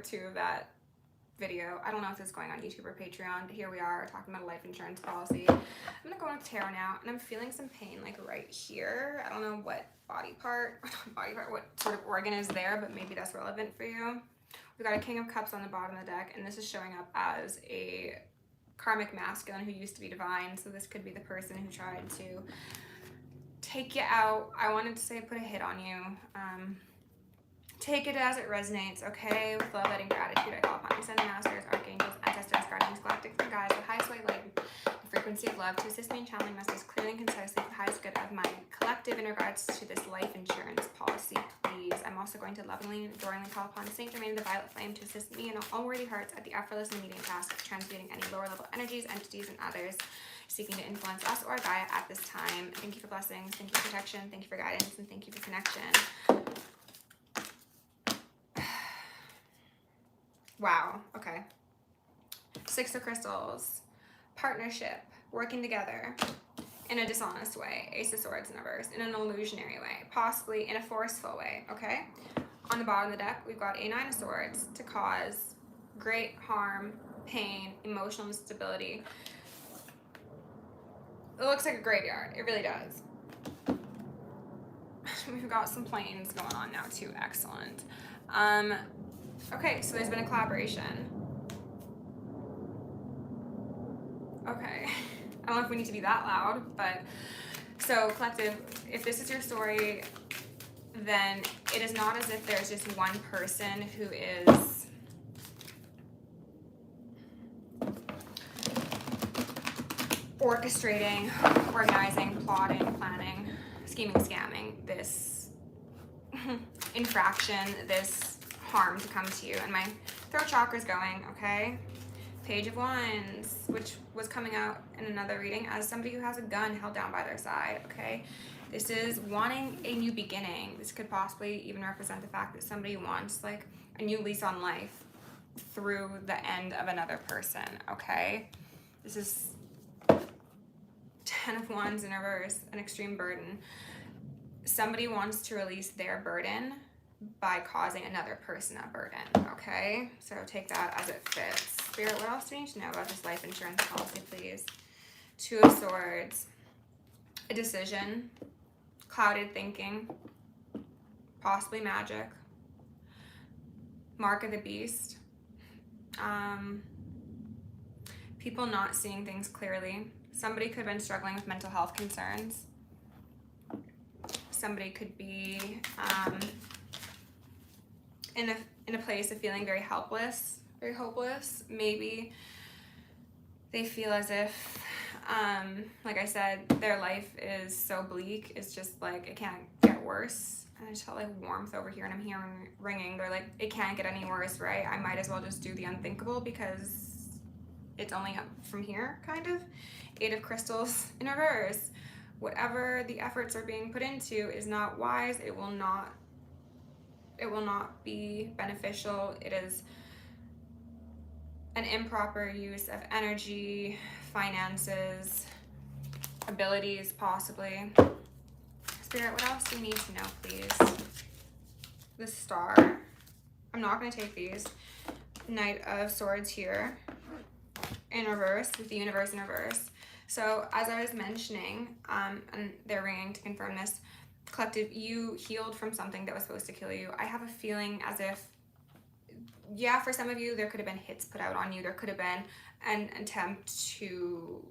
part 2 of that video. I don't know if this is going on YouTube or Patreon, but here we are talking about a life insurance policy. I'm gonna go into tarot now, and I'm feeling some pain like right here. I don't know what what sort of organ is there, but maybe that's relevant for you. We've got a King of Cups on the bottom of the deck, and this is showing up as a karmic masculine who used to be divine. So this could be the person who tried to take you out. I wanted to say put a hit on you. Take it as it resonates, okay? With love, light, and gratitude, I call upon you, ascended masters, archangels, ancestors, guardians, galactic and guides, the highest way light, the frequency of love, to assist me in channeling messages clearly and concisely for the highest good of my collective in regards to this life insurance policy, please. I'm also going to lovingly and adoringly call upon Saint Germain, the violet flame, to assist me and all worthy hearts at the effortless and immediate task of transmuting any lower level energies, entities, and others seeking to influence us or Gaia at this time. Thank you for blessings, thank you for protection, thank you for guidance, and thank you for connection. Wow, okay. 6 of Crystals, partnership, working together in a dishonest way, Ace of Swords in reverse, in an illusionary way, possibly in a forceful way, okay? On the bottom of the deck, we've got a 9 of Swords to cause great harm, pain, emotional instability. It looks like a graveyard, it really does. We've got some planes going on now too, excellent. Okay, so there's been a collaboration. Okay, I don't know if we need to be that loud, but so collective, if this is your story, then it is not as if there's just one person who is orchestrating, organizing, plotting, planning, scheming, scamming this infraction, this harm to come to you. And my throat chakra is going, okay? Page of Wands, which was coming out in another reading as somebody who has a gun held down by their side, okay? This is wanting a new beginning. This could possibly even represent the fact that somebody wants like a new lease on life through the end of another person, okay? This is 10 of Wands in reverse, an extreme burden. Somebody wants to release their burden by causing another person a burden, okay? So take that as it fits. Spirit, what else do we need to know about this life insurance policy, please? 2 of Swords, a decision, clouded thinking, possibly magic, mark of the beast, people not seeing things clearly. Somebody could have been struggling with mental health concerns. Somebody could be in a place of feeling very helpless, very hopeless. Maybe they feel as if, like I said, their life is so bleak. It's just like, it can't get worse. And I just felt like warmth over here, and I'm hearing ringing. They're like, it can't get any worse, right? I might as well just do the unthinkable because it's only up from here, kind of. 8 of Crystals in reverse. Whatever the efforts are being put into is not wise. It will not be beneficial. It is an improper use of energy, finances, abilities, possibly. Spirit, what else do you need to know, please? The Star. I'm not going to take these. Knight of Swords here in reverse, with the Universe in reverse. So as I was mentioning, and they're ringing to confirm this, collective, you healed from something that was supposed to kill you. I have a feeling as if, yeah, for some of you, there could have been hits put out on you. There could have been an attempt to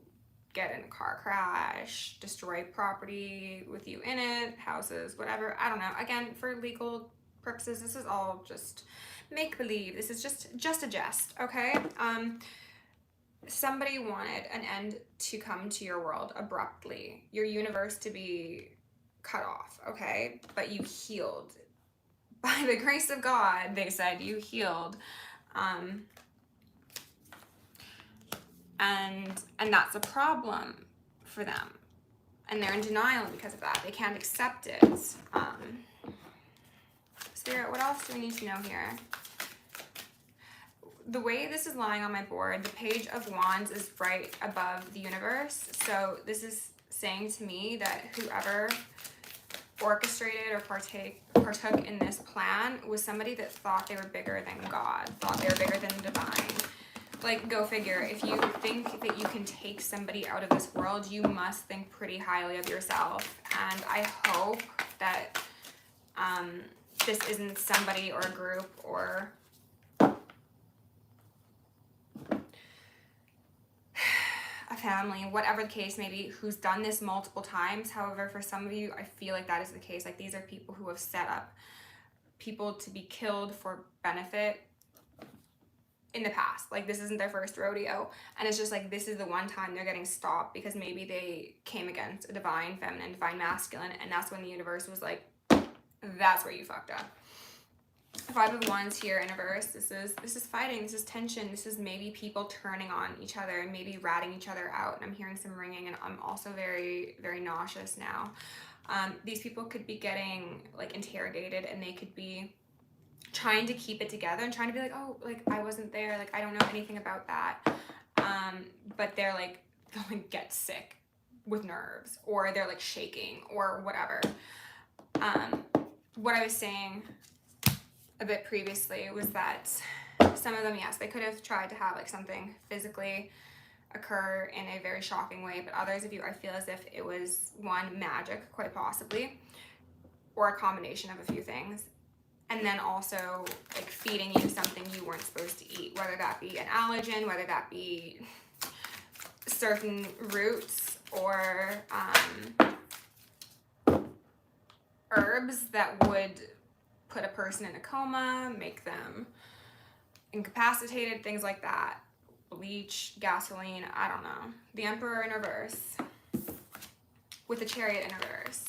get in a car crash, destroy property with you in it, houses, whatever. I don't know. Again, for legal purposes, this is all just make-believe. This is just a jest, okay? Somebody wanted an end to come to your world abruptly, your universe to be cut off, okay? But you healed. By the grace of God, they said, you healed. And that's a problem for them. And they're in denial because of that. They can't accept it. Spirit, what else do we need to know here? The way this is lying on my board, the Page of Wands is right above the Universe. So this is saying to me that whoever orchestrated or partook in this plan was somebody that thought they were bigger than God, thought they were bigger than the divine. Like, go figure. If you think that you can take somebody out of this world, you must think pretty highly of yourself. And I hope that this isn't somebody or a group or a family, whatever the case may be, who's done this multiple times. However, for some of you, I feel like that is the case. Like, these are people who have set up people to be killed for benefit in the past. Like, this isn't their first rodeo, and it's just like, this is the one time they're getting stopped because maybe they came against a divine feminine, divine masculine, and that's when the universe was like, that's where you fucked up. Five of Wands here in reverse. This is fighting, this is tension, this is maybe people turning on each other and maybe ratting each other out. And I'm hearing some ringing, and I'm also very, very nauseous now. These people could be getting like interrogated, and they could be trying to keep it together and trying to be like, oh, like, I wasn't there, like, I don't know anything about that. But they're like going to get sick with nerves, or they're like shaking or whatever. What I was saying a bit previously was that some of them, yes, they could have tried to have like something physically occur in a very shocking way, but others of you, I feel as if it was one, magic, quite possibly, or a combination of a few things. And then also like feeding you something you weren't supposed to eat, whether that be an allergen, whether that be certain roots or herbs that would put a person in a coma, make them incapacitated, things like that. Bleach, gasoline, I don't know. The Emperor in reverse with the Chariot in reverse.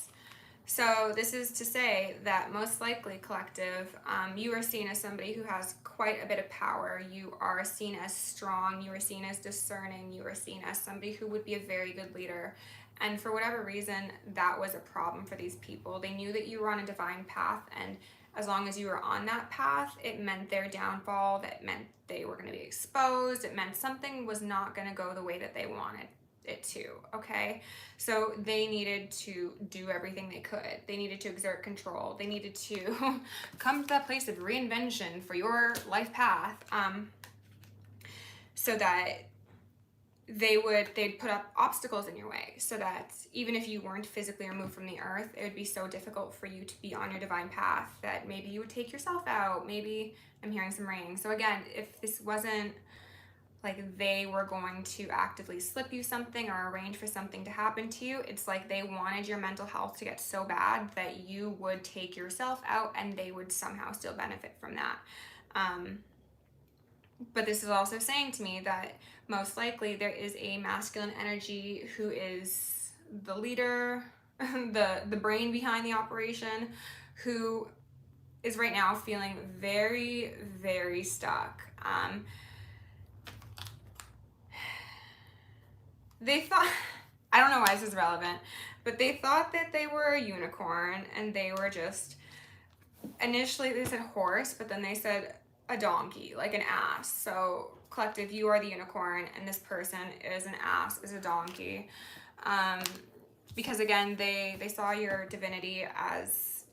So this is to say that most likely, collective, you are seen as somebody who has quite a bit of power. You are seen as strong. You are seen as discerning. You are seen as somebody who would be a very good leader. And for whatever reason, that was a problem for these people. They knew that you were on a divine path, and as long as you were on that path, it meant their downfall. That meant they were going to be exposed. It meant something was not going to go the way that they wanted it to, okay? So they needed to do everything they could. They needed to exert control. They needed to come to that place of reinvention for your life path, so that they'd put up obstacles in your way, so that even if you weren't physically removed from the earth, it would be so difficult for you to be on your divine path that maybe you would take yourself out. Maybe, I'm hearing some ringing. So again, if this wasn't like they were going to actively slip you something or arrange for something to happen to you, it's like they wanted your mental health to get so bad that you would take yourself out and they would somehow still benefit from that. But this is also saying to me that most likely there is a masculine energy who is the leader, the brain behind the operation, who is right now feeling very, very stuck. They thought, I don't know why this is relevant, but they thought that they were a unicorn, and they were just, initially they said horse, but then they said a donkey, like an ass. So collective, you are the unicorn, and this person is an ass, is a donkey. Because again, they saw your divinity as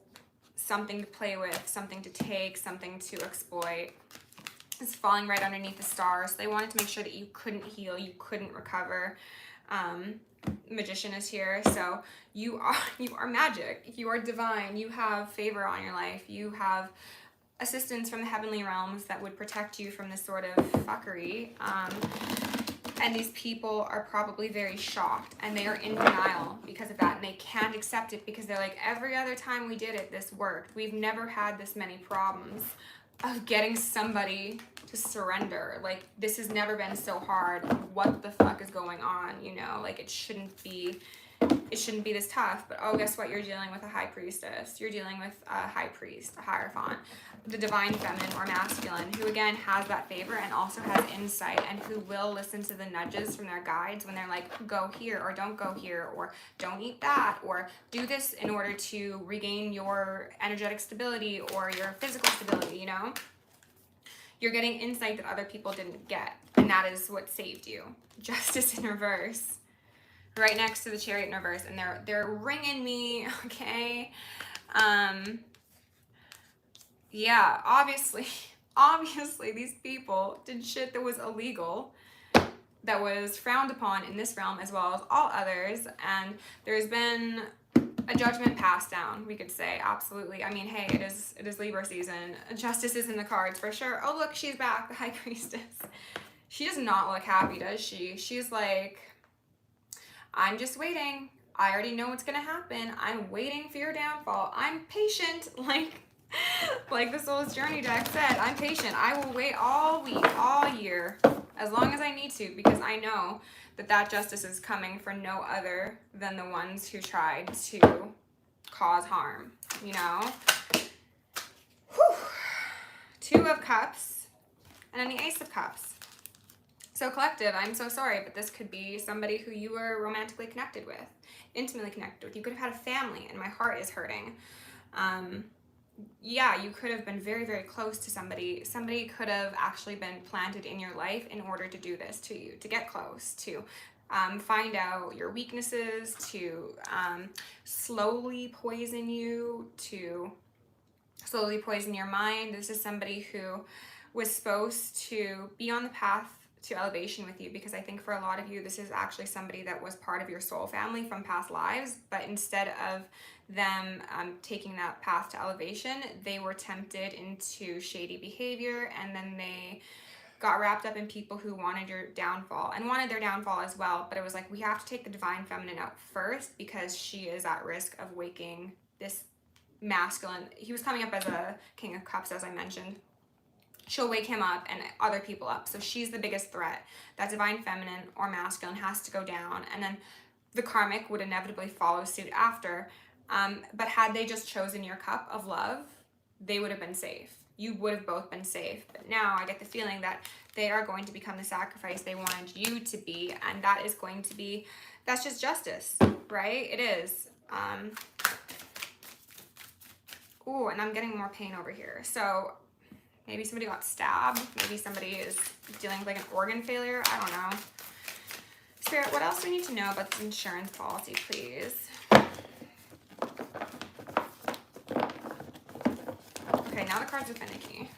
something to play with, something to take, something to exploit. It's falling right underneath the stars. They wanted to make sure that you couldn't heal, you couldn't recover. Magician is here, so you are magic, you are divine, you have favor on your life, you have assistance from the heavenly realms that would protect you from this sort of fuckery. And these people are probably very shocked, and they are in denial because of that, and they can't accept it because they're like, every other time we did it, this worked. We've never had this many problems of getting somebody to surrender. Like, this has never been so hard. What the fuck is going on? You know, like, it shouldn't be this tough. But oh, guess what? You're dealing with a high priestess. You're dealing with a high priest, a hierophant, the divine feminine or masculine, who again has that favor and also has insight, and who will listen to the nudges from their guides when they're like, go here, or don't go here, or don't eat that, or do this in order to regain your energetic stability or your physical stability, you know? You're getting insight that other people didn't get, and that is what saved you. Justice in reverse. right next to the Chariot in reverse, and they're ringing me, okay? Yeah, obviously these people did shit that was illegal, that was frowned upon in this realm as well as all others, and there's been a judgment passed down, we could say. Absolutely. I mean, hey, it is Libra season. Justice is in the cards for sure. Oh, look, she's back, the High Priestess. She does not look happy, does she? She's like, I'm just waiting. I already know what's gonna happen. I'm waiting for your downfall. I'm patient, like the Soul's Journey deck said. I'm patient. I will wait all week, all year, as long as I need to, because I know that justice is coming for no other than the ones who tried to cause harm, you know? Whew. 2 of Cups, and then the Ace of Cups. So collective, I'm so sorry, but this could be somebody who you were romantically connected with, intimately connected with. You could have had a family, and my heart is hurting. Yeah, you could have been very, very close to somebody. Somebody could have actually been planted in your life in order to do this to you, to get close, to find out your weaknesses, to slowly poison you, to slowly poison your mind. This is somebody who was supposed to be on the path to elevation with you, because I think for a lot of you, this is actually somebody that was part of your soul family from past lives, but instead of them taking that path to elevation, they were tempted into shady behavior, and then they got wrapped up in people who wanted your downfall and wanted their downfall as well. But it was like, we have to take the divine feminine out first, because she is at risk of waking this masculine. He was coming up as a King of Cups, as I mentioned. She'll wake him up and other people up. So she's the biggest threat. That divine feminine or masculine has to go down, and then the karmic would inevitably follow suit after. But had they just chosen your cup of love, they would have been safe. You would have both been safe. But now I get the feeling that they are going to become the sacrifice they wanted you to be, and that is going to be, that's just justice, right? It is. Ooh, and I'm getting more pain over here. So maybe somebody got stabbed. Maybe somebody is dealing with like an organ failure. I don't know. Spirit, what else do we need to know about this insurance policy, please? Okay, now the cards are finicky.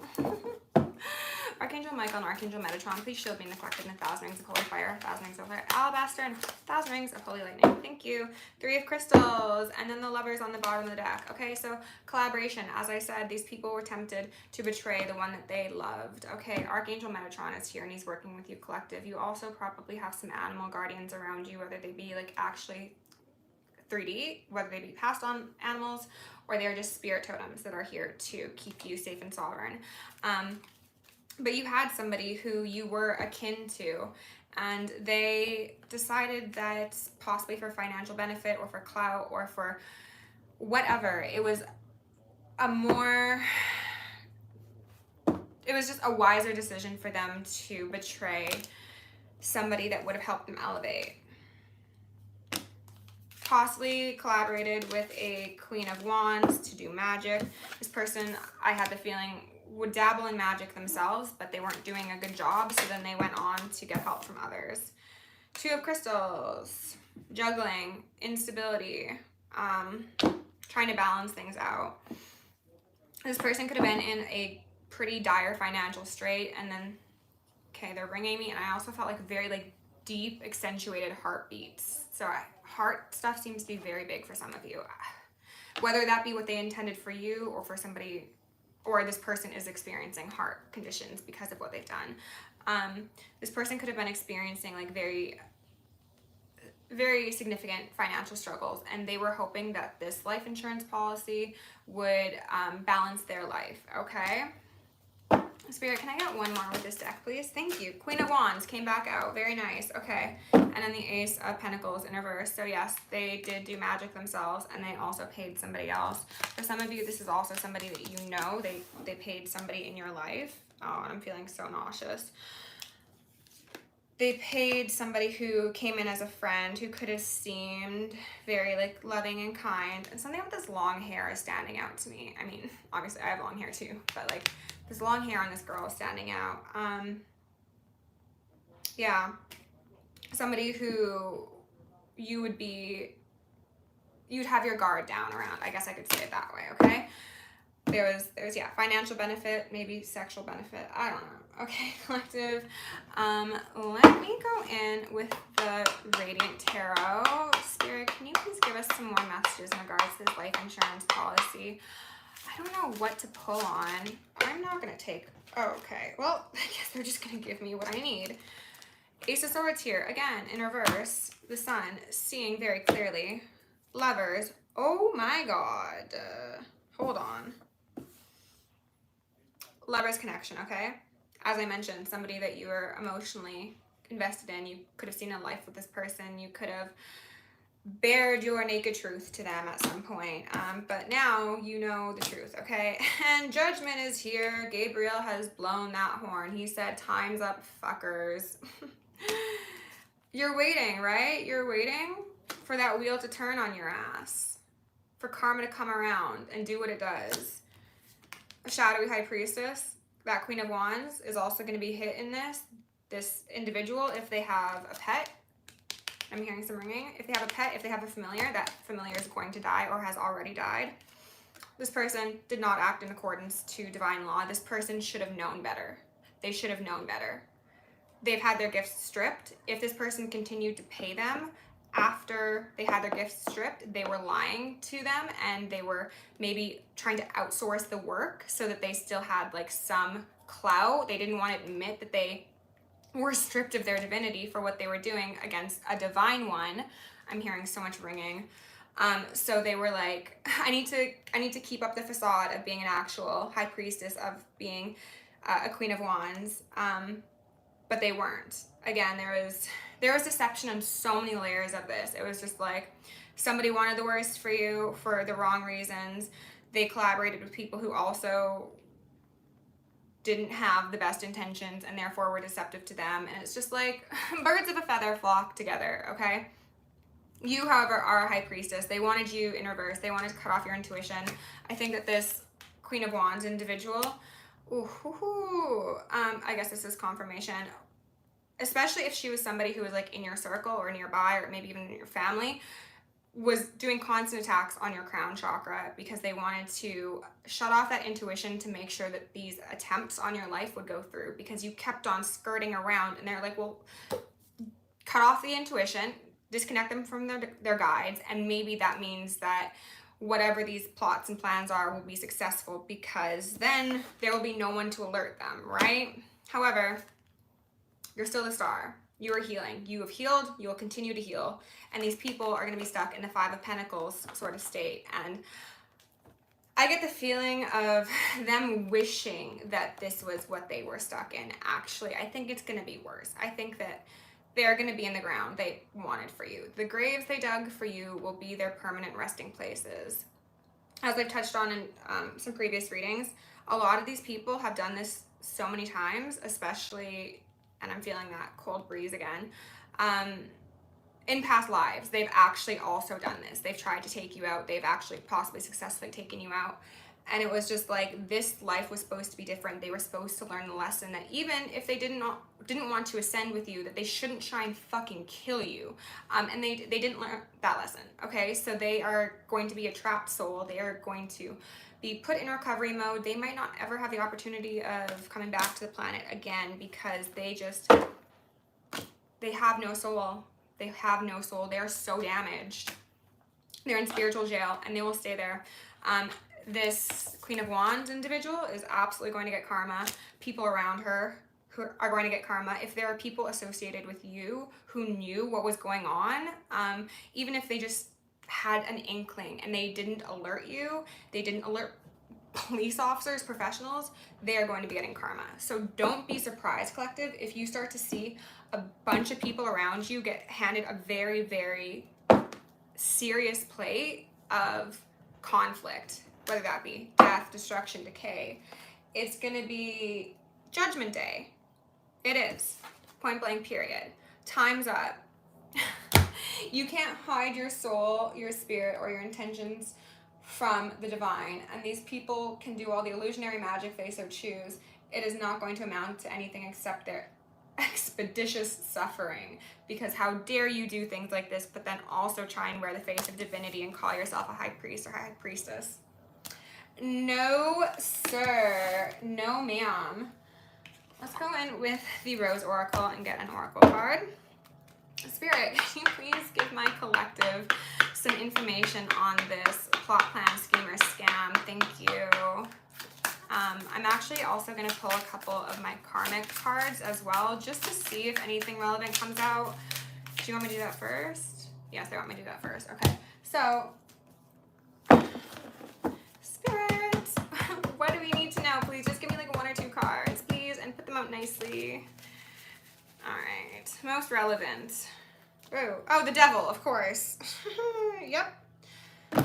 Archangel Michael and Archangel Metatron, please shield me in the collective in 1,000 rings of holy fire, 1,000 rings of fire, alabaster, and 1,000 rings of holy lightning. Thank you. 3 of crystals, and then the lovers on the bottom of the deck. Okay, so collaboration. As I said, these people were tempted to betray the one that they loved. Okay, Archangel Metatron is here, and he's working with you, collective. You also probably have some animal guardians around you, whether they be like actually 3D, whether they be passed on animals, or they are just spirit totems that are here to keep you safe and sovereign. But you had somebody who you were akin to, and they decided that possibly for financial benefit or for clout or for whatever, it was just a wiser decision for them to betray somebody that would have helped them elevate. Possibly collaborated with a Queen of Wands to do magic. This person, I had the feeling, would dabble in magic themselves, but they weren't doing a good job, so then they went on to get help from others. 2 of crystals, juggling, instability, trying to balance things out. This person could have been in a pretty dire financial strait, and then, okay, they're ringing me, and I also felt like very like deep, accentuated heartbeats. So heart stuff seems to be very big for some of you. Whether that be what they intended for you or for somebody, or this person is experiencing heart conditions because of what they've done. This person could have been experiencing like very, very significant financial struggles, and they were hoping that this life insurance policy would balance their life, okay? Spirit, can I get one more with this deck, please? Thank you. Queen of Wands came back out. Very nice. Okay. And then the Ace of Pentacles in reverse. So yes, they did do magic themselves, and they also paid somebody else. For some of you, this is also somebody that you know. They paid somebody in your life. Oh, and I'm feeling so nauseous. They paid somebody who came in as a friend, who could have seemed very like loving and kind. And something with this long hair is standing out to me. I mean, obviously I have long hair too, but like this long hair on this girl is standing out. Yeah, somebody who you'd have your guard down around. I guess I could say it that way, okay? There's yeah, financial benefit, maybe sexual benefit. I don't know. Okay, collective. Let me go in with the Radiant Tarot. Spirit, can you please give us some more messages in regards to this life insurance policy? I don't know what to pull on. I'm not gonna take. Oh, okay. Well, I guess they're just gonna give me what I need. Ace of Swords here again in reverse. The Sun, seeing very clearly. Lovers. Oh my God. Hold on. Lovers connection, okay? As I mentioned, somebody that you were emotionally invested in. You could have seen a life with this person. You could have bared your naked truth to them at some point. But now you know the truth, okay? And judgment is here. Gabriel has blown that horn. He said, time's up, fuckers. You're waiting, right? You're waiting for that wheel to turn on your ass. For karma to come around and do what it does. A shadowy high priestess, that Queen of Wands, is also going to be hit in this individual if they have a pet. I'm hearing some ringing. If they have a pet, if they have a familiar, that familiar is going to die or has already died. This person did not act in accordance to divine law. This person should have known better. They should have known better. They've had their gifts stripped. If this person continued to pay them after they had their gifts stripped, they were lying to them and they were maybe trying to outsource the work so that they still had like some clout. They didn't want to admit that they were stripped of their divinity for what they were doing against a divine one. I'm hearing so much ringing. So they were like, I need to keep up the facade of being an actual high priestess, of being a Queen of Wands. But they weren't. Again, there was deception on so many layers of this. It was just like somebody wanted the worst for you for the wrong reasons. They collaborated with people who also didn't have the best intentions and therefore were deceptive to them. And it's just like birds of a feather flock together, okay? You, however, are a high priestess. They wanted you in reverse. They wanted to cut off your intuition. I think that this Queen of Wands individual, I guess this is confirmation, especially if she was somebody who was like in your circle or nearby or maybe even in your family, was doing constant attacks on your crown chakra because they wanted to shut off that intuition to make sure that these attempts on your life would go through, because you kept on skirting around. And they're like, well, cut off the intuition, disconnect them from their guides, and maybe that means that whatever these plots and plans are will be successful, because then there will be no one to alert them, right? However, you're still the star. You are healing. You have healed. You will continue to heal. And these people are going to be stuck in the Five of Pentacles sort of state. And I get the feeling of them wishing that this was what they were stuck in. Actually, I think it's going to be worse. I think that they're going to be in the ground they wanted for you. The graves they dug for you will be their permanent resting places. As I've touched on in some previous readings, a lot of these people have done this so many times, especially, and I'm feeling that cold breeze again, in past lives. They've actually also done this. They've tried to take you out. They've actually possibly successfully taken you out. And it was just like, this life was supposed to be different. They were supposed to learn the lesson that even if they didn't want to ascend with you, that they shouldn't try and fucking kill you. And they didn't learn that lesson, okay? So they are going to be a trapped soul. They are going to be put in recovery mode. They might not ever have the opportunity of coming back to the planet again, because they have no soul. They have no soul. They are so damaged. They're in spiritual jail, and they will stay there. This Queen of Wands individual is absolutely going to get karma. People around her who are going to get karma. If there are people associated with you who knew what was going on, even if they just had an inkling and they didn't alert you, they didn't alert police officers, professionals, they are going to be getting karma. So don't be surprised, collective, if you start to see a bunch of people around you get handed a very, very serious plate of conflict, whether that be death, destruction, decay. It's going to be Judgment Day. It is. Point blank, period. Time's up. You can't hide your soul, your spirit, or your intentions from the divine. And these people can do all the illusionary magic they so choose. It is not going to amount to anything except their expeditious suffering, because how dare you do things like this, but then also try and wear the face of divinity and call yourself a high priest or high priestess. No, sir. No, ma'am. Let's go in with the Rose Oracle and get an Oracle card. Spirit, can you please give my collective some information on this plot, plan, scheme, or scam? Thank you. I'm actually also going to pull a couple of my karmic cards as well, just to see if anything relevant comes out. Do you want me to do that first? Yes, they want me to do that first. Okay. So, Spirit, what do we need to know? Please just give me like 1 or 2 cards, please, and put them out nicely. All right. Most relevant. Oh, the devil, of course. Yep.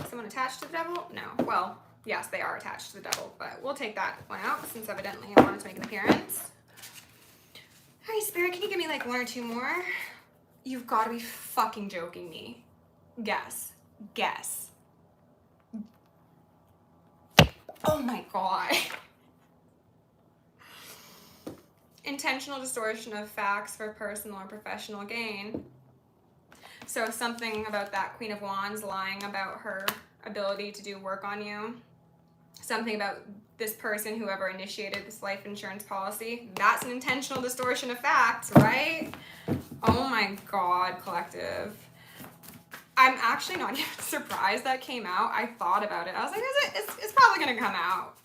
Someone attached to the devil? No. Well, yes, they are attached to the devil, but we'll take that one out since evidently I wanted to make an appearance. Hi, Spirit, can you give me like 1 or 2 more? You've got to be fucking joking me. Guess. Guess. Oh my God. Intentional distortion of facts for personal or professional gain. So something about that Queen of Wands lying about her ability to do work on you. Something about this person, whoever initiated this life insurance policy. That's an intentional distortion of facts, right? Oh my God, collective. I'm actually not even surprised that came out. I thought about it. I was like, it's probably going to come out.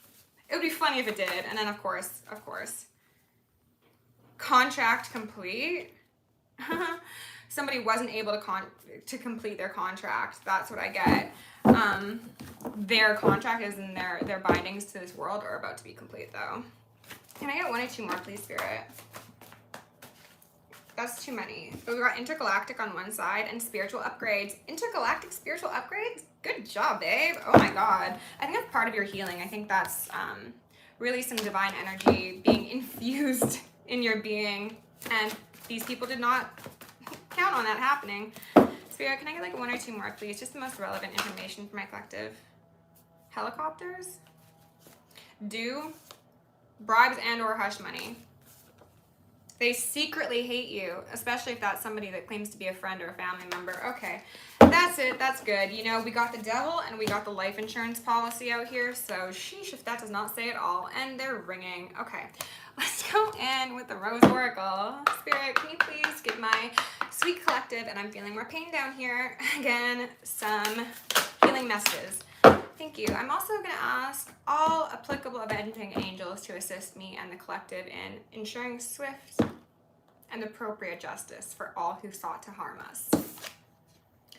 It would be funny if it did. And then, of course, contract complete. Somebody wasn't able to complete their contract. That's what I get. Their contract is in their bindings to this world are about to be complete, though. Can I get 1 or 2 more, please, Spirit? That's too many. So we got intergalactic on one side and spiritual upgrades. Intergalactic spiritual upgrades? Good job, babe. Oh my God. I think that's part of your healing. I think that's really some divine energy being infused in your being. And these people did not count on that happening. Spirit, can I get like 1 or 2 more, please? Just the most relevant information for my collective. Helicopters? Due? Bribes and or hush money. They secretly hate you, especially if that's somebody that claims to be a friend or a family member. Okay, that's it. That's good. You know, we got the devil and we got the life insurance policy out here. So sheesh if that does not say it all. And they're ringing. Okay, let's go in with the Rose Oracle. Spirit, can you please give my sweet collective, and I'm feeling more pain down here, again, some healing messages. Thank you. I'm also going to ask all applicable avenging angels to assist me and the collective in ensuring swift and appropriate justice for all who sought to harm us.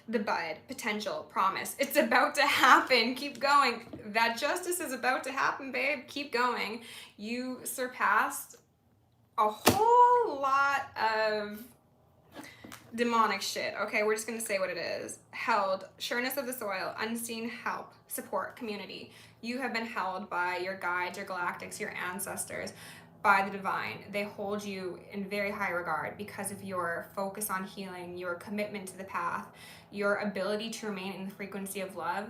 The bud, potential, promise. It's about to happen. Keep going. That justice is about to happen, babe. Keep going. You surpassed a whole lot of demonic shit. Okay, we're just gonna say what it is. Held, sureness of the soil, unseen help, support, community. You have been held by your guides, your galactics, your ancestors, by the divine. They hold you in very high regard because of your focus on healing, your commitment to the path, your ability to remain in the frequency of love,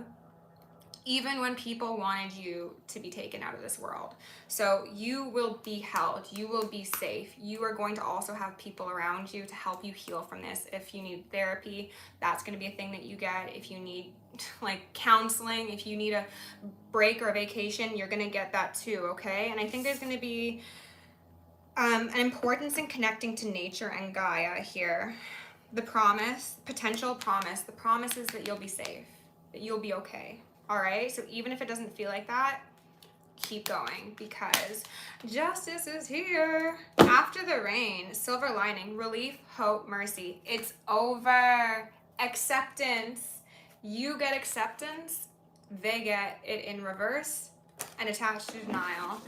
even when people wanted you to be taken out of this world. So you will be held, you will be safe. You are going to also have people around you to help you heal from this. If you need therapy, that's gonna be a thing that you get. If you need like counseling, if you need a break or a vacation, you're gonna get that too, okay? And I think there's gonna be an importance in connecting to nature and Gaia here. The promise, potential promise, the promise is that you'll be safe, that you'll be okay. All right, so even if it doesn't feel like that, keep going because justice is here. After the rain, silver lining, relief, hope, mercy. It's over. Acceptance. You get acceptance, they get it in reverse and attached to denial.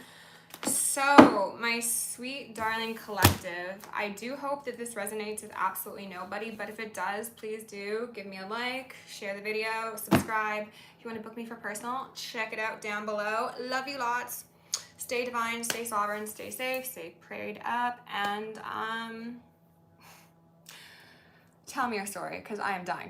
So, my sweet, darling collective, I do hope that this resonates with absolutely nobody, but if it does, please do give me a like, share the video, subscribe. If you want to book me for personal, check it out down below. Love you lots. Stay divine, stay sovereign, stay safe, stay prayed up, and tell me your story, because I am dying.